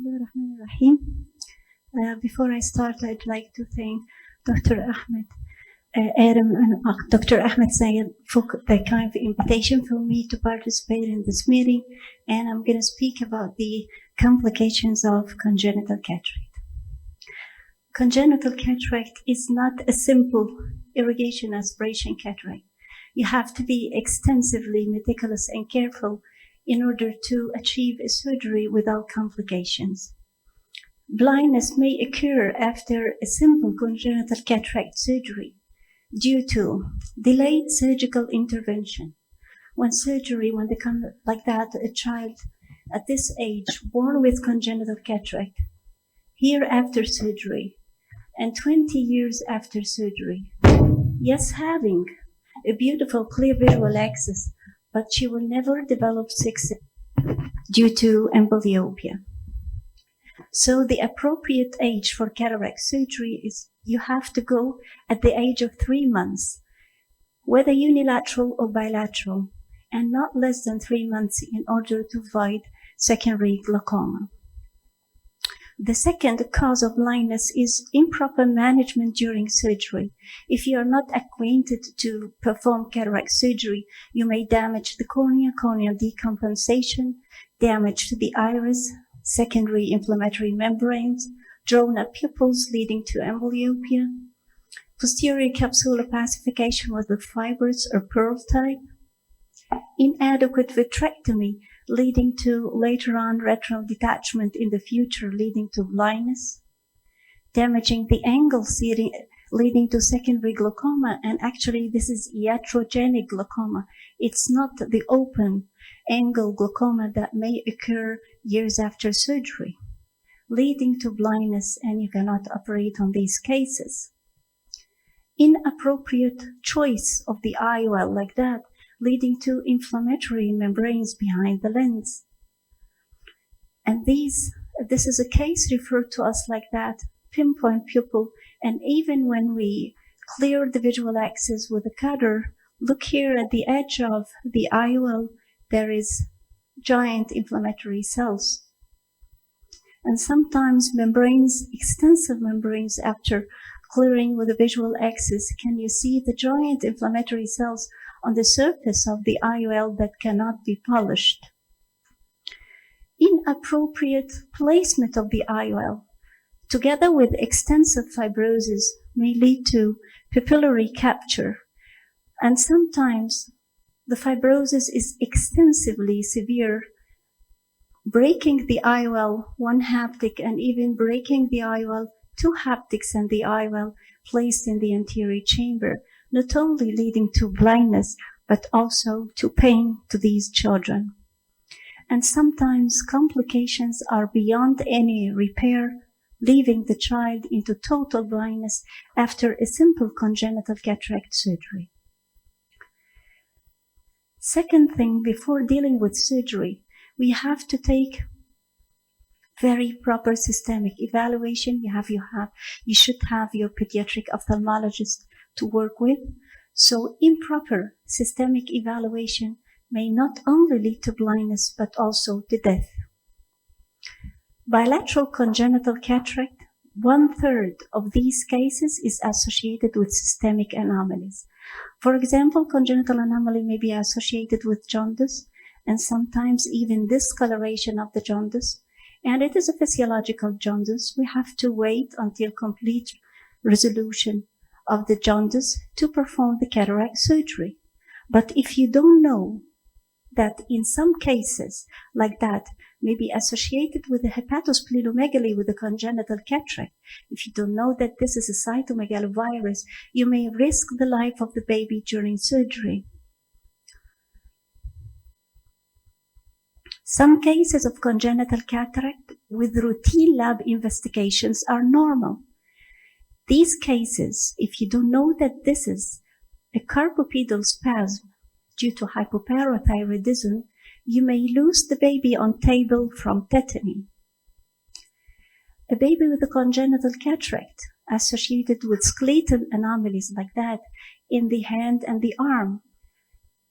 Bismillahirrahmanirrahim. Before I start, I'd like to thank Dr. Ahmed Adam and Dr. Ahmed Sayed for the kind of invitation for me to participate in this meeting, and I'm going to speak about the complications of congenital cataract. Congenital cataract is not a simple irrigation aspiration cataract. You have to be extensively meticulous and careful in order to achieve a surgery without complications. Blindness may occur after a simple congenital cataract surgery due to delayed surgical intervention. When they come like that, a child at this age born with congenital cataract, here after surgery, and 20 years after surgery, yes, having a beautiful clear visual axis, but she will never develop success due to amblyopia. So the appropriate age for cataract surgery is you have to go at the age of 3 months, whether unilateral or bilateral, and not less than 3 months in order to avoid secondary glaucoma. The second cause of blindness is improper management during surgery. If you are not acquainted to perform cataract surgery, you may damage the cornea, corneal decompensation, damage to the iris, secondary inflammatory membranes, drawn-up pupils leading to amblyopia, posterior capsule opacification with the fibers or pearl type, inadequate vitrectomy leading to later on retinal detachment in the future leading to blindness, damaging the angles leading to secondary glaucoma, and actually this is iatrogenic glaucoma. It's not the open angle glaucoma that may occur years after surgery, leading to blindness, and you cannot operate on these cases. Inappropriate choice of the IOL like that, leading to inflammatory membranes behind the lens. And this is a case referred to us like that, pinpoint pupil, and even when we clear the visual axis with a cutter, look here at the edge of the IOL, there is giant inflammatory cells. And sometimes membranes, extensive membranes after clearing with the visual axis, can you see the giant inflammatory cells on the surface of the IOL that cannot be polished? Inappropriate placement of the IOL, together with extensive fibrosis, may lead to pupillary capture. And sometimes the fibrosis is extensively severe, breaking the IOL 1 haptic and even breaking the IOL 2 haptics and the IOL placed in the anterior chamber, not only leading to blindness, but also to pain to these children. And sometimes complications are beyond any repair, leaving the child into total blindness after a simple congenital cataract surgery. Second thing, before dealing with surgery, we have to take very proper systemic evaluation. You should have your pediatric ophthalmologist to work with. So improper systemic evaluation may not only lead to blindness, but also to death. Bilateral congenital cataract, 1/3 of these cases is associated with systemic anomalies. For example, congenital anomaly may be associated with jaundice and sometimes even discoloration of the jaundice. And it is a physiological jaundice. We have to wait until complete resolution of the jaundice to perform the cataract surgery. But if you don't know that in some cases like that may be associated with the hepatosplenomegaly with the congenital cataract, if you don't know that this is a cytomegalovirus, you may risk the life of the baby during surgery. Some cases of congenital cataract with routine lab investigations are normal. These cases, if you don't know that this is a carpopedal spasm due to hypoparathyroidism, you may lose the baby on table from tetany. A baby with a congenital cataract associated with skeletal anomalies like that in the hand and the arm.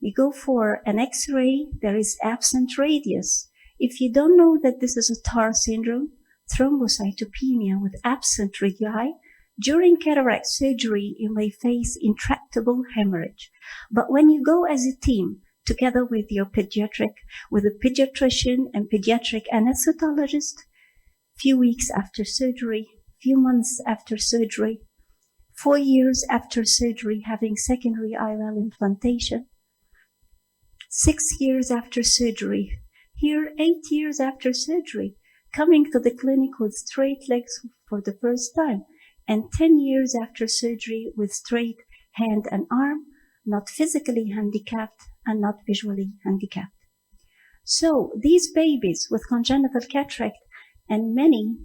You go for an X-ray, there is absent radius. If you don't know that this is a TAR syndrome, thrombocytopenia with absent radii. During cataract surgery, you may face intractable hemorrhage. But when you go as a team, together with your with a pediatrician and pediatric anesthetologist, few weeks after surgery, few months after surgery, 4 years after surgery having secondary IOL implantation, 6 years after surgery, here 8 years after surgery, coming to the clinic with straight legs for the first time, and 10 years after surgery with straight hand and arm, not physically handicapped and not visually handicapped. So these babies with congenital cataract and many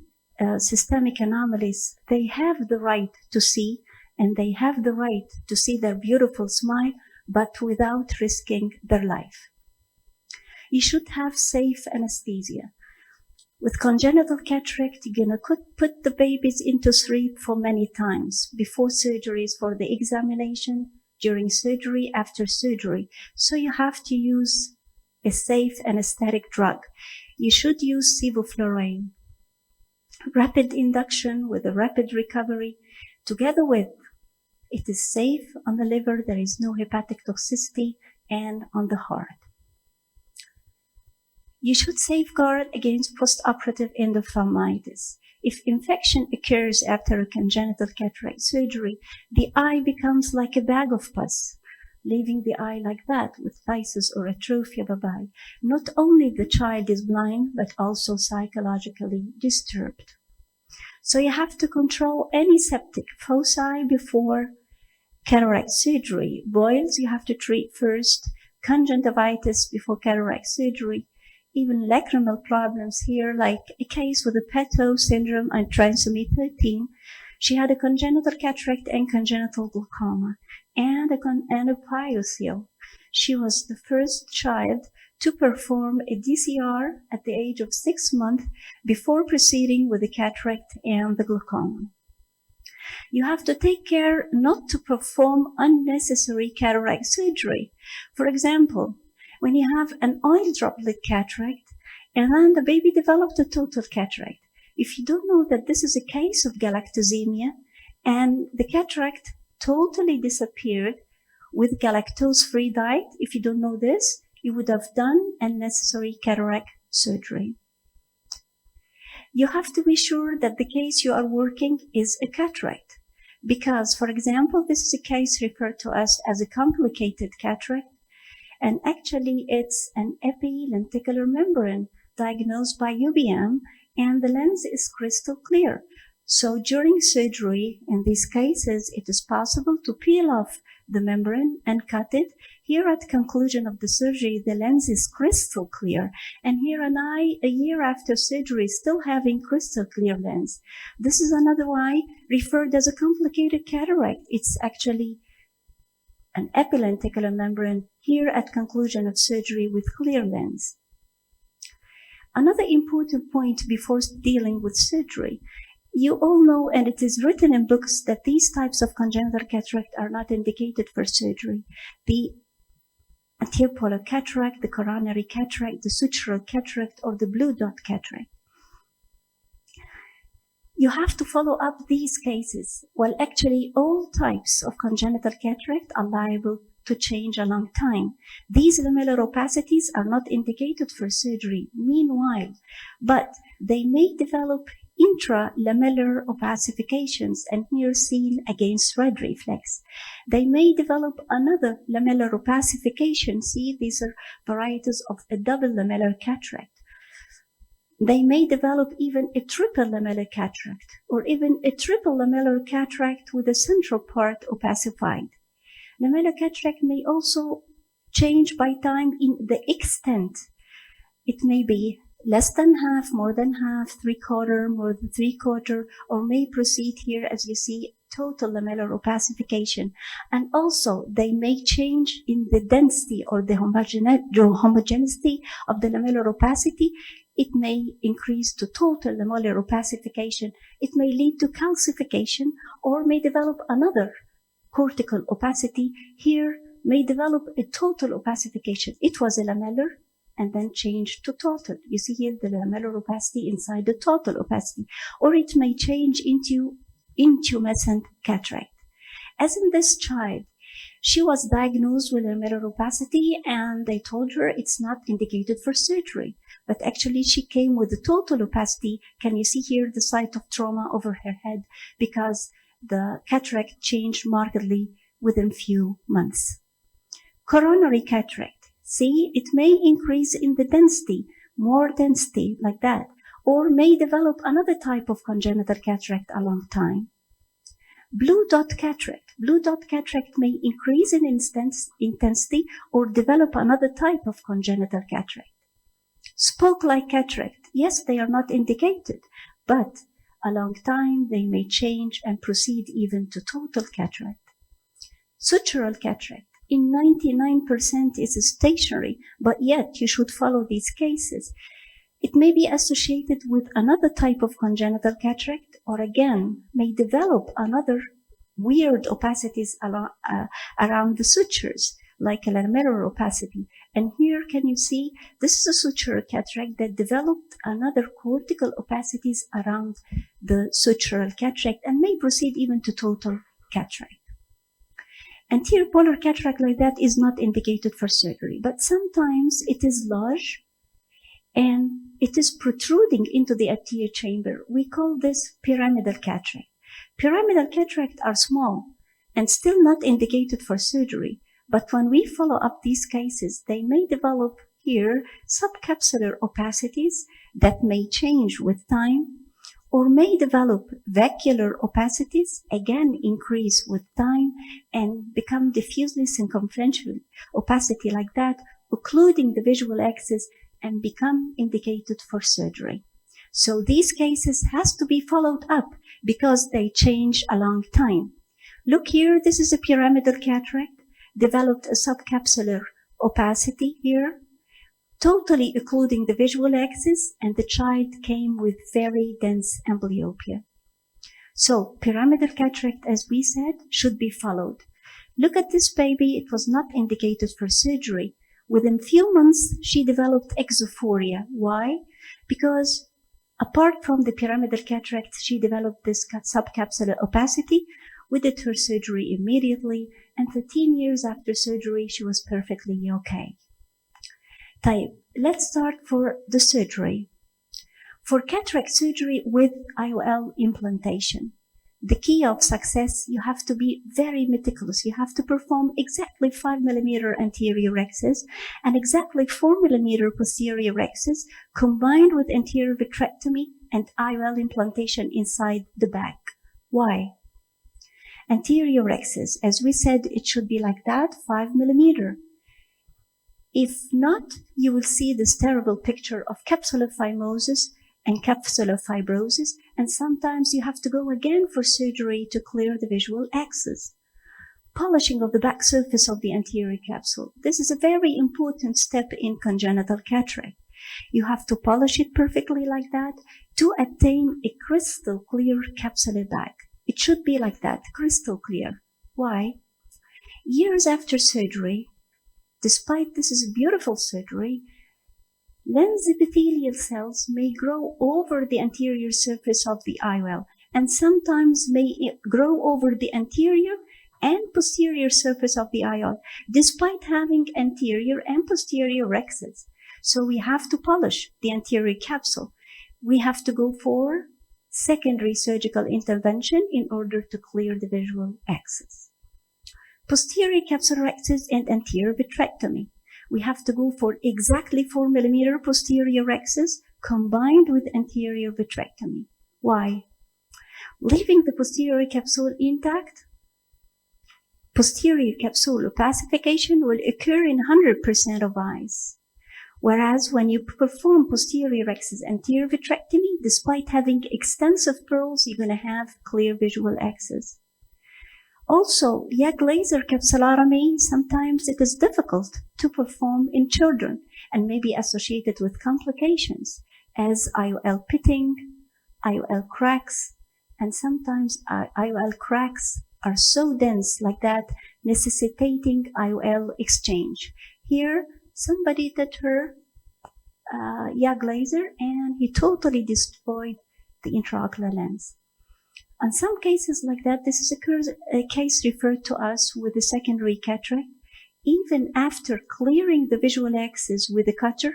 systemic anomalies, they have the right to see, and they have the right to see their beautiful smile, but without risking their life. You should have safe anesthesia. With congenital cataract, you're going to put the babies into sleep for many times, before surgeries, for the examination, during surgery, after surgery. So you have to use a safe anesthetic drug. You should use sevoflurane. Rapid induction with a rapid recovery, together with it is safe on the liver, there is no hepatic toxicity, and on the heart. You should safeguard against postoperative endophthalmitis. If infection occurs after a congenital cataract surgery, the eye becomes like a bag of pus, leaving the eye like that with phthisis or atrophy of the eye. Not only the child is blind, but also psychologically disturbed. So you have to control any septic foci before cataract surgery. Boils you have to treat first, conjunctivitis before cataract surgery, even lacrimal problems here, like a case with a Peto syndrome and trisomy 13. She had a congenital cataract and congenital glaucoma and a pyocele. She was the first child to perform a DCR at the age of 6 months before proceeding with the cataract and the glaucoma. You have to take care not to perform unnecessary cataract surgery. For example, when you have an oil droplet cataract and then the baby developed a total cataract, if you don't know that this is a case of galactosemia and the cataract totally disappeared with galactose-free diet, if you don't know this, you would have done unnecessary cataract surgery. You have to be sure that the case you are working is a cataract, because, for example, this is a case referred to us as a complicated cataract, and actually it's an epilenticular membrane diagnosed by UBM, and the lens is crystal clear. So during surgery, in these cases, it is possible to peel off the membrane and cut it. Here at conclusion of the surgery, the lens is crystal clear. And here an eye, a year after surgery, still having crystal clear lens. This is another eye referred as a complicated cataract. It's actually an epilenticular membrane here at conclusion of surgery with clear lens. Another important point before dealing with surgery, you all know, and it is written in books, that these types of congenital cataract are not indicated for surgery. The anterior polar cataract, the coronary cataract, the sutural cataract, or the blue dot cataract. You have to follow up these cases. Well, actually, all types of congenital cataract are liable to change a long time. These lamellar opacities are not indicated for surgery, meanwhile, but they may develop intralamellar opacifications, and here seen against red reflex. They may develop another lamellar opacification. See, these are varieties of a double lamellar cataract. They may develop even a triple lamellar cataract, or even a triple lamellar cataract with the central part opacified. Lamellar cataract may also change by time in the extent. It may be less than half, more than half, 3/4, more than 3/4, or may proceed here as you see total lamellar opacification. And also they may change in the density or the homogeneity of the lamellar opacity. It may increase to total lamellar opacification. It may lead to calcification or may develop another cortical opacity. Here may develop a total opacification. It was a lamellar and then change to total. You see here the lamellar opacity inside the total opacity, or it may change into intumescent cataract. As in this child, she was diagnosed with lamellar opacity and they told her it's not indicated for surgery. But actually she came with the total opacity. Can you see here the site of trauma over her head? Because the cataract changed markedly within few months. Coronary cataract. See, it may increase in the density, more density like that, or may develop another type of congenital cataract a long time. Blue dot cataract. Blue dot cataract may increase in intensity or develop another type of congenital cataract. Spoke-like cataract. Yes, they are not indicated, but a long time they may change and proceed even to total cataract. Sutural cataract. In 99% is stationary, but yet you should follow these cases. It may be associated with another type of congenital cataract, or again, may develop another weird opacities around the sutures, like a lamellar opacity. And here, can you see, this is a sutural cataract that developed another cortical opacities around the sutural cataract and may proceed even to total cataract. Anterior polar cataract like that is not indicated for surgery, but sometimes it is large and it is protruding into the anterior chamber. We call this pyramidal cataract. Pyramidal cataract are small and still not indicated for surgery, but when we follow up these cases, they may develop here subcapsular opacities that may change with time, or may develop vacuolar opacities, again increase with time and become diffusely circumferential opacity like that, occluding the visual axis and become indicated for surgery. So these cases has to be followed up because they change a long time. Look here, this is a pyramidal cataract, developed a subcapsular opacity here, totally occluding the visual axis, and the child came with very dense amblyopia. So pyramidal cataract, as we said, should be followed. Look at this baby, it was not indicated for surgery. Within few months, she developed exophoria. Why? Because apart from the pyramidal cataract, she developed this subcapsular opacity. We did her surgery immediately, and 13 years after surgery, she was perfectly okay. Let's start for the surgery. For cataract surgery with IOL implantation, the key of success, you have to be very meticulous. You have to perform exactly 5 millimeter anterior rexus and exactly 4 millimeter posterior rexus combined with anterior vitrectomy and IOL implantation inside the back. Why? Anterior rexus, as we said, it should be like that, 5 millimeter. If not, you will see this terrible picture of capsular phimosis and capsular fibrosis, and sometimes you have to go again for surgery to clear the visual axis. Polishing of the back surface of the anterior capsule. This is a very important step in congenital cataract. You have to polish it perfectly like that to attain a crystal clear capsular back. It should be like that, crystal clear. Why? Years after surgery, despite this is a beautiful surgery, lens epithelial cells may grow over the anterior surface of the IOL and sometimes may grow over the anterior and posterior surface of the IOL, despite having anterior and posterior rexus. So we have to polish the anterior capsule. We have to go for secondary surgical intervention in order to clear the visual axis. Posterior capsular rexus and anterior vitrectomy. We have to go for exactly 4 millimeter posterior rexus combined with anterior vitrectomy. Why? Leaving the posterior capsule intact, posterior capsule opacification will occur in 100% of eyes. Whereas when you perform posterior rexus anterior vitrectomy, despite having extensive pearls, you're going to have clear visual axis. Also, YAG laser capsulotomy, sometimes it is difficult to perform in children and may be associated with complications as IOL pitting, IOL cracks, and sometimes IOL cracks are so dense like that, necessitating IOL exchange. Here, somebody did her YAG laser, and he totally destroyed the intraocular lens. In some cases like that, this is a case referred to us with a secondary cataract. Even after clearing the visual axis with a cutter,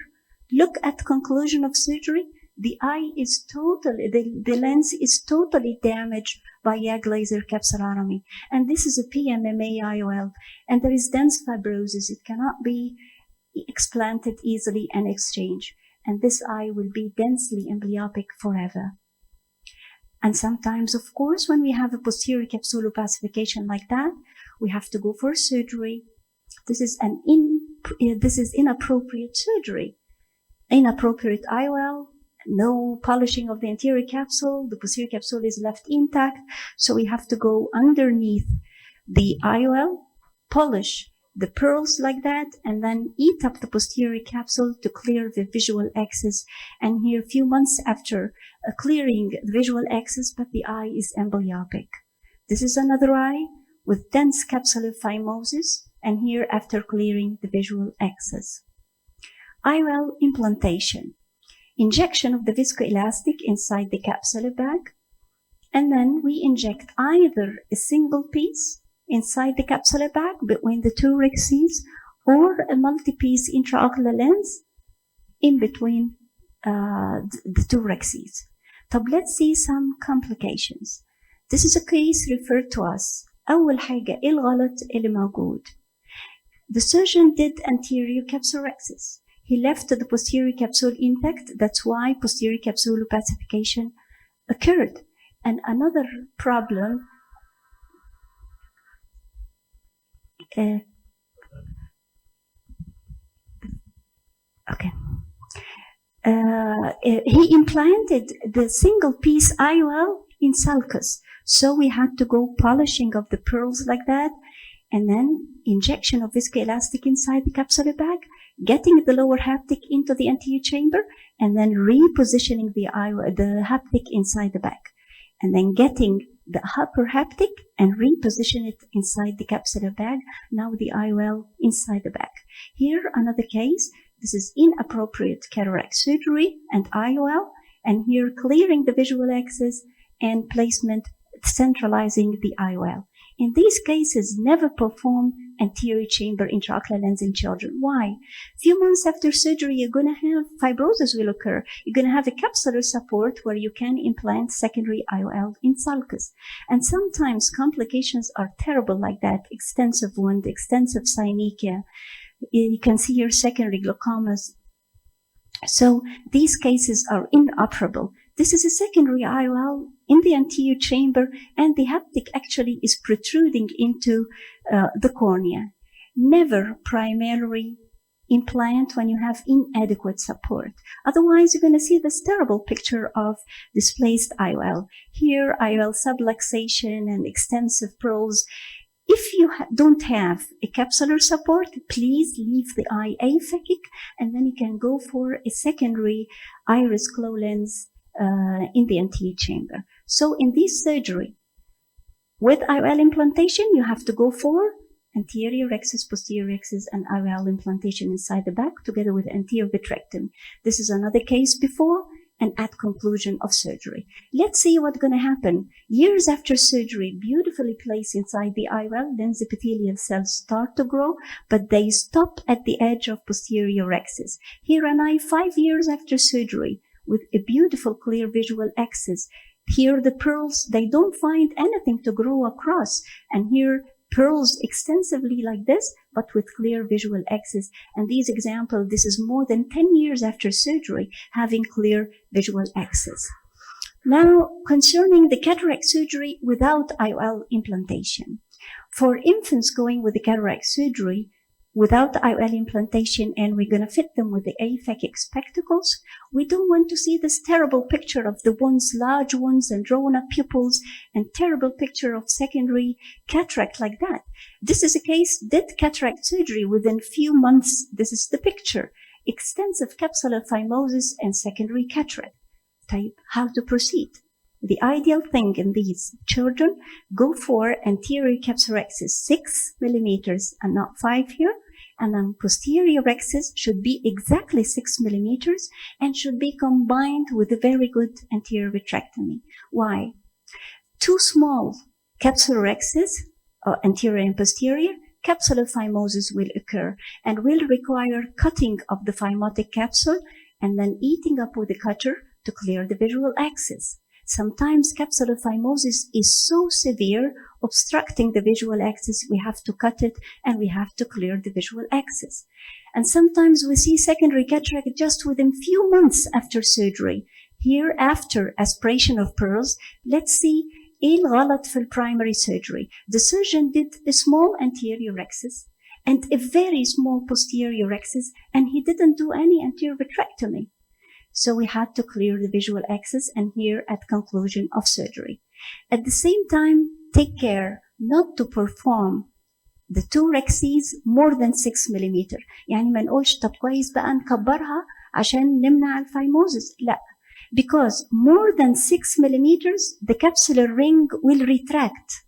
look at conclusion of surgery, the eye is totally, the lens is totally damaged by YAG laser capsulotomy. And this is a PMMA IOL, and there is dense fibrosis. It cannot be explanted easily and exchanged. And this eye will be densely amblyopic forever. And sometimes, of course, when we have a posterior capsule opacification like that, we have to go for surgery. This is inappropriate surgery. Inappropriate IOL, no polishing of the anterior capsule, the posterior capsule is left intact, so we have to go underneath the IOL, polish the pearls like that, and then eat up the posterior capsule to clear the visual axis. And here, a few months after clearing the visual axis, but the eye is amblyopic. This is another eye with dense capsular phimosis, and here after clearing the visual axis. IOL implantation. Injection of the viscoelastic inside the capsular bag, and then we inject either a single piece inside the capsular bag between the two rexes, or a multi-piece intraocular lens in between the two rexes. So let's see some complications. This is a case referred to us. أول حاجة إيه الغلط اللي موجود؟ The surgeon did anterior capsulorhexis. He left the posterior capsule intact. That's why posterior capsule opacification occurred. And another problem, he implanted the single piece IOL in sulcus. So we had to go polishing of the pearls like that, and then injection of viscoelastic inside the capsular bag, getting the lower haptic into the anterior chamber, and then repositioning the haptic inside the bag, and then getting the upper haptic and reposition it inside the capsular bag. Now the IOL inside the bag. Here, another case. This is inappropriate cataract surgery and IOL, and here clearing the visual axis and placement, centralizing the IOL. In these cases, never perform anterior chamber intraocular lens in children. Why? Few months after surgery, you're going to have fibrosis will occur. You're going to have a capsular support where you can implant secondary IOL in sulcus. And sometimes complications are terrible like that. Extensive wound, extensive synechia. You can see here secondary glaucomas. So these cases are inoperable. This is a secondary IOL in the anterior chamber, and the haptic actually is protruding into the cornea. Never primarily implant when you have inadequate support. Otherwise, you're going to see this terrible picture of displaced IOL. Here, IOL subluxation and extensive pearls. If you don't have a capsular support, please leave the eye aphakic, and then you can go for a secondary iris glow lens in the anterior chamber. So in this surgery, with IOL implantation, you have to go for anterior rexus, posterior rexus, and IOL implantation inside the back together with anterior vitrectomy. This is another case before and at conclusion of surgery. Let's see what's going to happen. Years after surgery, beautifully placed inside the IOL, lens epithelial cells start to grow, but they stop at the edge of posterior rexus. Here an eye 5 years after surgery with a beautiful clear visual axis. Here the pearls, they don't find anything to grow across. And here pearls extensively like this, but with clear visual axis. And these examples, this is more than 10 years after surgery, having clear visual axis. Now, concerning the cataract surgery without IOL implantation. For infants going with the cataract surgery without IOL implantation, and we're going to fit them with the aphakic spectacles, we don't want to see this terrible picture of the wounds, large wounds and drawn up pupils, and terrible picture of secondary cataract like that. This is a case, did cataract surgery within few months. This is the picture. Extensive capsular phimosis and secondary cataract. Type how to proceed. The ideal thing in these children, go for anterior capsulorhexis 6 millimeters and not 5 here, and then posterior rexus should be exactly 6 millimeters and should be combined with a very good anterior vitrectomy. Why? Too small capsular rexus, anterior and posterior, capsular phimosis will occur and will require cutting of the phimotic capsule and then eating up with the cutter to clear the visual axis. Sometimes capsular phimosis is so severe, obstructing the visual axis, we have to cut it and we have to clear the visual axis. And sometimes we see secondary cataract just within few months after surgery. Here, after aspiration of pearls, let's see ايه الغلط في primary surgery. The surgeon did a small anterior rexus and a very small posterior rexus, and he didn't do any anterior vitrectomy. So we had to clear the visual axis and here at conclusion of surgery. At the same time, take care not to perform the two rexes more than 6 millimeter. يعني ما نقولش طب كويس بقى نكبرها عشان نمنع الفيموزس. لا. Because more than 6 millimeters, the capsular ring will retract.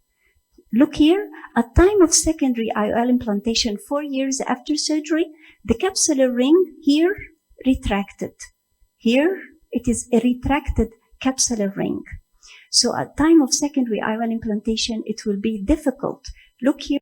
Look here, at time of secondary IOL implantation 4 years after surgery, the capsular ring here retracted. Here, it is a retracted capsular ring. So at time of secondary IOL implantation, it will be difficult. Look here.